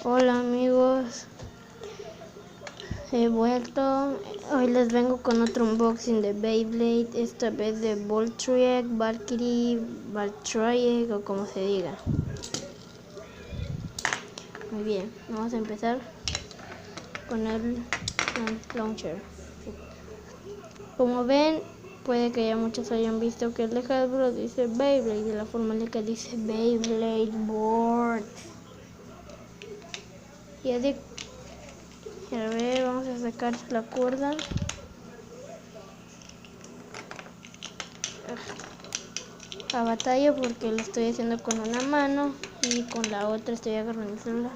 Hola amigos, he vuelto. Hoy les vengo con otro unboxing de Beyblade, esta vez de Voltryek, Valkyrie, Valtryek o como se diga. Muy bien, vamos a empezar con el launcher. Como ven, puede que ya muchos hayan visto que el de Hasbro dice Beyblade de la forma en la que dice Beyblade Board. Y así, a ver, vamos a sacar la cuerda. A batalla porque lo estoy haciendo con una mano y con la otra estoy agarrando el celular.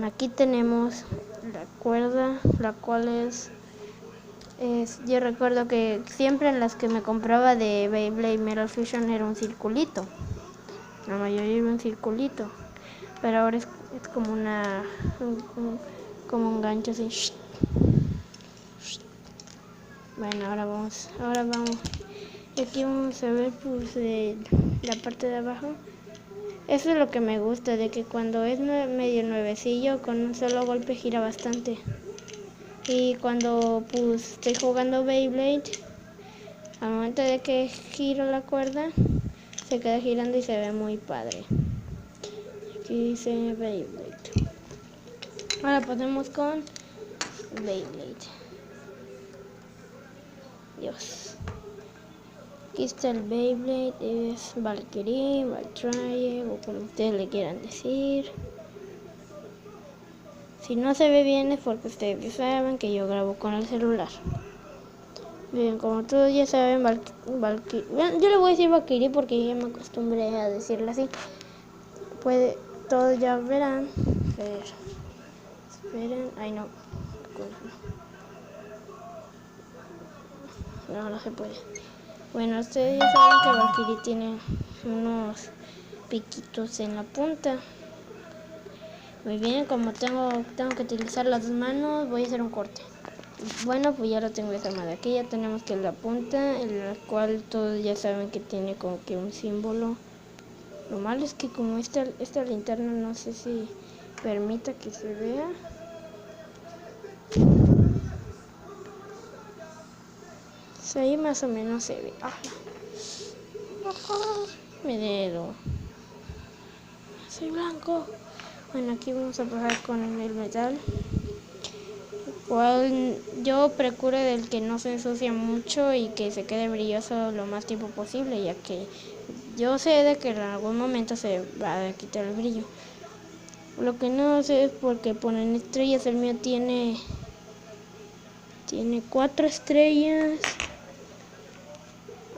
Aquí tenemos la cuerda, la cual es yo recuerdo que siempre en las que me compraba de Beyblade Metal Fusion era un circulito, la mayoría era un circulito, pero ahora es como como un gancho así. Bueno, ahora vamos. Y aquí vamos a ver pues la parte de abajo. Eso es lo que me gusta, de que cuando es medio nuevecillo, con un solo golpe gira bastante. Y cuando pues estoy jugando Beyblade, al momento de que giro la cuerda, se queda girando y se ve muy padre. Aquí dice Beyblade. Ahora pasemos con Beyblade. Dios. Aquí está el Beyblade, es Valkyrie, Valtryek o como ustedes le quieran decir. Si no se ve bien es porque ustedes saben que yo grabo con el celular. Bien, como todos ya saben, Valkyrie, bueno, yo le voy a decir Valkyrie porque ya me acostumbré a decirle así. Todos ya verán. A ver, esperen, ay no. No se puede. Bueno, ustedes ya saben que Valkyrie tiene unos piquitos en la punta. Muy bien, como tengo que utilizar las dos manos, voy a hacer un corte. Bueno, pues ya lo tengo desarmado. Aquí ya tenemos que la punta, en la cual todos ya saben que tiene como que un símbolo. Lo malo es que como esta linterna no sé si permita que se vea. Pues ahí más o menos se ve. Mi dedo. Soy blanco. Bueno, aquí vamos a pasar con el metal. Igual yo procuro del que no se ensucie mucho y que se quede brilloso lo más tiempo posible, ya que yo sé de que en algún momento se va a quitar el brillo. Lo que no sé es porque ponen estrellas. El mío tiene 4 estrellas.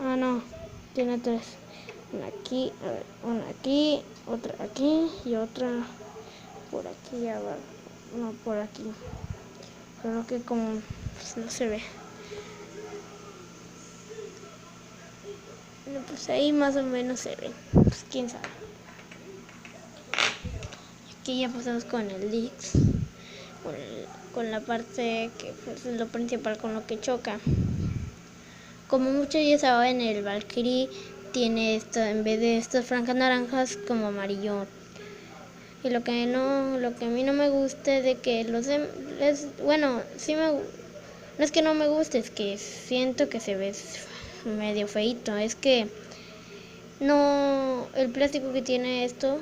Ah, no, tiene 3. Una aquí, a ver, una aquí, otra aquí y otra por aquí abajo. No, por aquí. Solo que como pues, no se ve. Bueno, pues ahí más o menos se ve. Pues quién sabe. Aquí ya pasamos con el Dix. Con la parte que pues, es lo principal con lo que choca. Como muchos ya saben, el Valkyrie tiene esto, en vez de estas franjas naranjas, como amarillo. Y lo que a mí no me gusta es de que bueno, sí no es que no me guste, es que siento que se ve medio feito. Es que no, el plástico que tiene esto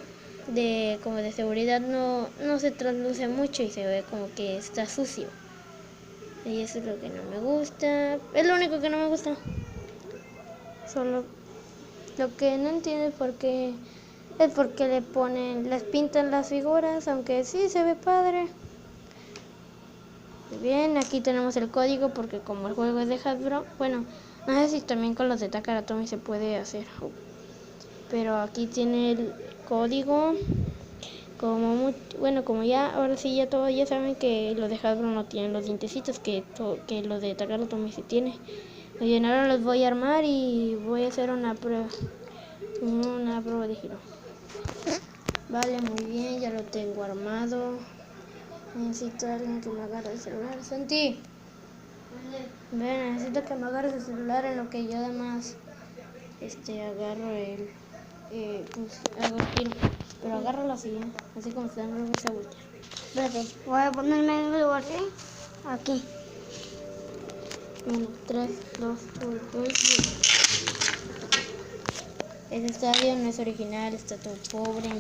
como de seguridad no se trasluce mucho y se ve como que está sucio. Y eso es lo que no me gusta. Es lo único que no me gusta. Solo lo que no entiendo es porque les pintan las figuras, aunque sí se ve padre. Muy bien, aquí tenemos el código porque como el juego es de Hasbro, bueno, no sé si también con los de Takara Tomy se puede hacer. Pero aquí tiene el código. Como ya, ahora sí ya todos ya saben que los de Hasbro no tienen los dientecitos que los de Takara Tomy sí tiene. Muy bien, ahora los voy a armar y voy a hacer una prueba de giro. Vale, muy bien, ya lo tengo armado. Necesito a alguien que me agarre el celular. Santi, ven, necesito que me agarres el celular en lo que yo además agarro pues hago el giro. Pero agárralo así, así como está, no lo vas a voltear. Espérate, voy a ponerme el lugar aquí. 1, 3, 2, 1, 2, 1. Ese estadio no es original, está todo pobre.